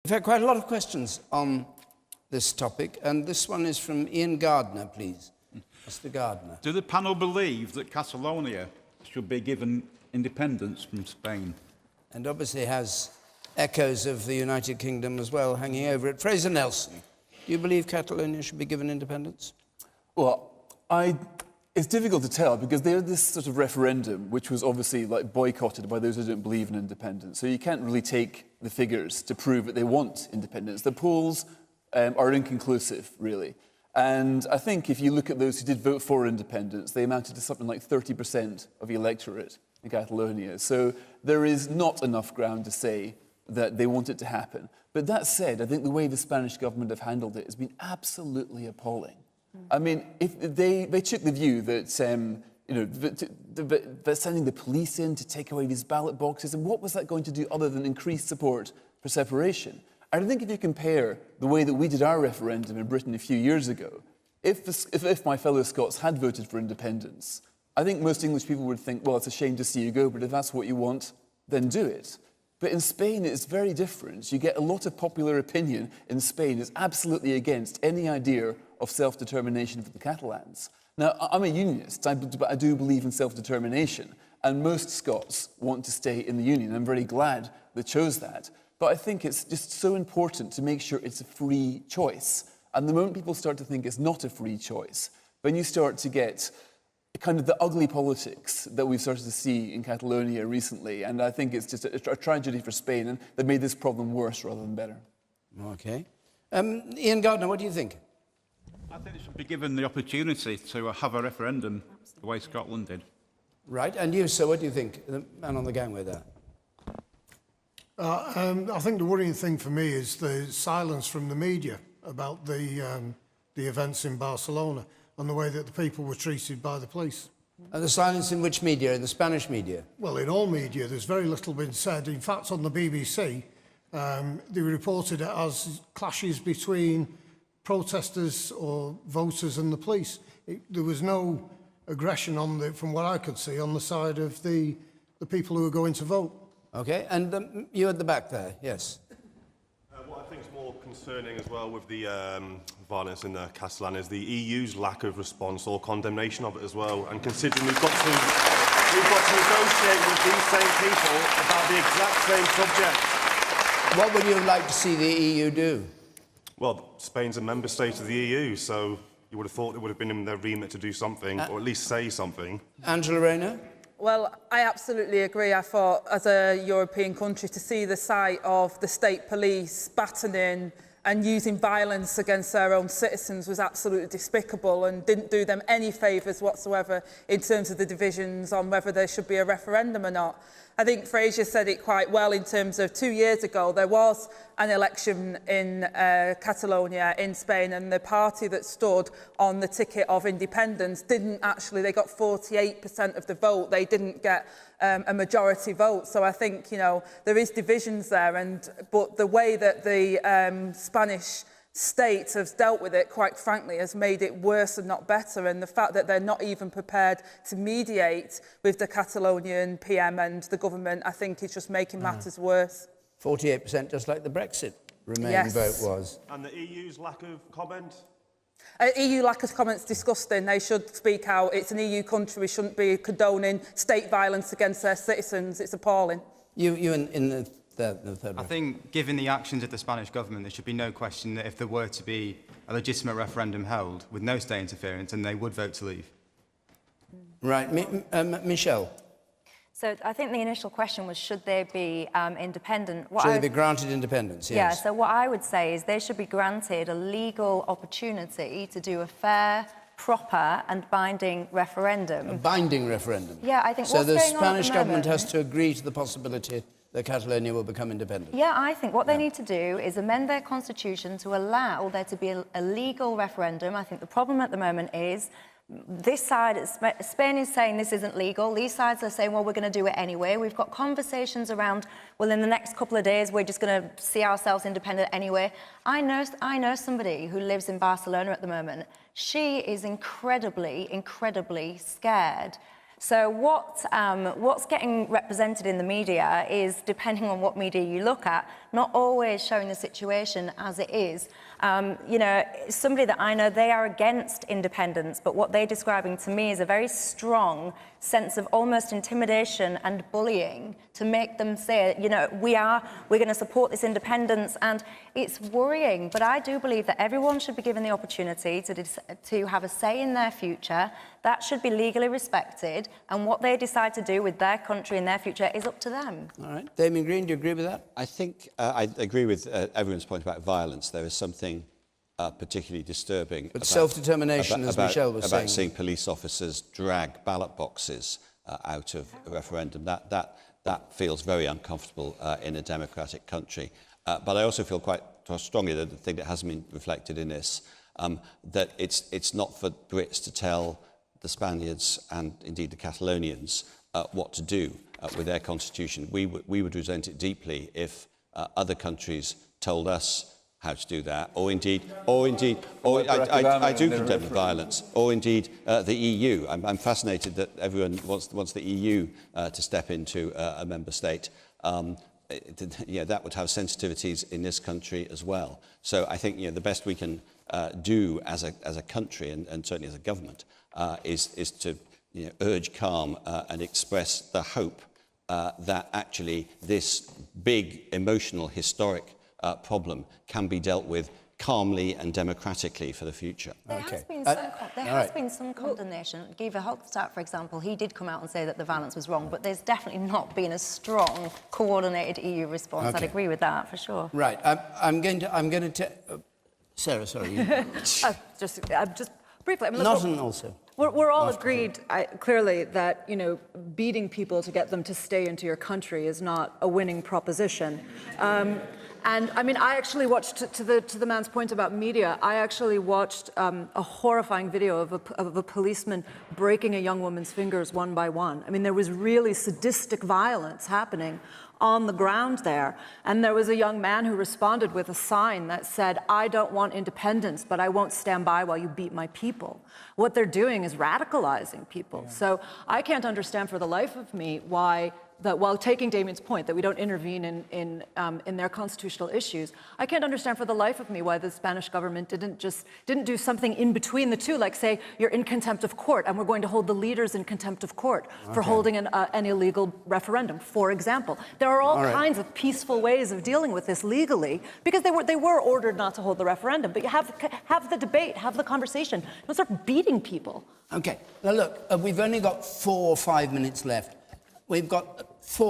We've had quite a lot of questions on this topic, and this one is from Ian Gardner, please. Mr. Gardner. Do the panel believe that Catalonia should be given independence from Spain? And obviously has echoes of the United Kingdom as well hanging over it. Fraser Nelson, do you believe Catalonia should be given independence? Well, it's difficult to tell because they had this sort of referendum which was obviously boycotted by those who don't believe in independence. So you can't really take the figures to prove that they want independence. The polls are inconclusive, really. And I think if you look at those who did vote for independence, they amounted to something like 30% of the electorate in Catalonia. So there is not enough ground to say that they want it to happen. But that said, I think the way the Spanish government have handled it has been absolutely appalling. I mean, if they took the view that, that sending the police in to take away these ballot boxes, and what was that going to do other than increase support for separation? I think if you compare the way that we did our referendum in Britain a few years ago, if my fellow Scots had voted for independence, I think most English people would think, well, it's a shame to see you go, but if that's what you want, then do it. But in Spain, it's very different. You get a lot of popular opinion in Spain is absolutely against any idea of self-determination for the Catalans. Now, I'm a unionist, but I do believe in self-determination, and most Scots want to stay in the Union. I'm very glad they chose that. But I think it's just so important to make sure it's a free choice. And the moment people start to think it's not a free choice, when you start to get kind of the ugly politics that we've started to see in Catalonia recently, and I think it's just a tragedy for Spain, and they've made this problem worse rather than better. Okay. Ian Gardner, what do you think? I think they should be given the opportunity to have a referendum the way Scotland did. Right, and you, sir, what do you think? The man on the gangway there. I think the worrying thing for me is the silence from the media about the events in Barcelona and the way that the people were treated by the police. And the silence in which media? In the Spanish media? Well, in all media, there's very little been said. In fact, on the BBC, they reported it as clashes between protesters or voters and the police. There was no aggression from what I could see, on the side of the people who were going to vote. Okay, and you at the back there, yes. What I think is more concerning as well with the violence in the Catalan is the EU's lack of response or condemnation of it as well. And considering we've got to negotiate with these same people about the exact same subject. What would you like to see the EU do? Well, Spain's a member state of the EU, so you would have thought it would have been in their remit to do something, or at least say something. Angela Rayner? Well, I absolutely agree. I thought, as a European country, to see the sight of the state police battening and using violence against their own citizens was absolutely despicable and didn't do them any favours whatsoever in terms of the divisions on whether there should be a referendum or not. I think Fraser said it quite well in terms of 2 years ago there was an election in Catalonia in Spain, and the party that stood on the ticket of independence didn't actually, they got 48% of the vote, they didn't get a majority vote. So I think, you know, there is divisions there, but the way that the Spanish state has dealt with it, quite frankly, has made it worse and not better. And the fact that they're not even prepared to mediate with the Catalonian PM and the government, I think is just making matters worse. 48%, just like the Brexit Remain vote was. And the EU's lack of comment? EU lack of comment's disgusting. They should speak out. It's an EU country. We shouldn't be condoning state violence against their citizens. It's appalling. You in the third I think, given the actions of the Spanish government, there should be no question that if there were to be a legitimate referendum held with no state interference, then they would vote to leave. Right. Michelle? So I think the initial question was, should they be independent? Should they be granted independence, yes. Yeah, so what I would say is they should be granted a legal opportunity to do a fair, proper and binding referendum. A binding referendum? Yeah, I think so what's the going on at the Spanish government moment, has to agree to the possibility that Catalonia will become independent? Yeah, I think what they need to do is amend their constitution to allow there to be a legal referendum. I think the problem at the moment is this side, Spain is saying this isn't legal. These sides are saying, well, we're going to do it anyway. We've got conversations around, well, in the next couple of days, we're just going to see ourselves independent anyway. I know somebody who lives in Barcelona at the moment. She is incredibly, incredibly scared. So what's getting represented in the media is, depending on what media you look at, not always showing the situation as it is. You know, somebody that I know, they are against independence, but what they're describing to me is a very strong sense of almost intimidation and bullying to make them say, you know, we're going to support this independence, and it's worrying. But I do believe that everyone should be given the opportunity to have a say in their future. That should be legally respected, and what they decide to do with their country and their future is up to them. All right. Damien Green, do you agree with that? I think I agree with everyone's point about violence. There is something particularly disturbing But about self-determination, as Michelle was saying. about seeing police officers drag ballot boxes out of a referendum. That feels very uncomfortable in a democratic country. But I also feel quite strongly that the thing that hasn't been reflected in this, that it's not for Brits to tell the Spaniards and indeed the Catalonians what to do with their constitution. We would resent it deeply if other countries told us how to do that, or I do condemn violence, or indeed the EU. I'm fascinated that everyone wants the EU to step into a member state. Yeah, that would have sensitivities in this country as well. So I think the best we can do as a country, and certainly as a government, is to urge calm and express the hope that actually this big, emotional, historic problem can be dealt with calmly and democratically for the future. There has been some condemnation. Guy Verhofstadt, for example, he did come out and say that the violence was wrong, but there's definitely not been a strong, coordinated EU response. Okay. I'd agree with that, for sure. Right. I'm going to Sarah, sorry. You. Just briefly. I mean, Not an also. We're all agreed, clearly, that beating people to get them to stay into your country is not a winning proposition. And I mean, I actually watched, to the man's point about media, I actually watched a horrifying video of a policeman breaking a young woman's fingers one by one. I mean, there was really sadistic violence happening on the ground there. And there was a young man who responded with a sign that said, "I don't want independence, but I won't stand by while you beat my people." What they're doing is radicalizing people. Yeah. So I can't understand for the life of me why, while taking Damien's point that we don't intervene in their constitutional issues, I can't understand for the life of me why the Spanish government didn't do something in between the two, like say you're in contempt of court and we're going to hold the leaders in contempt of court for holding an illegal referendum, for example. There are all kinds of peaceful ways of dealing with this legally, because they were ordered not to hold the referendum. But you have the debate, have the conversation. Don't start beating people. Okay. Now look, we've only got 4 or 5 minutes left. We've got 4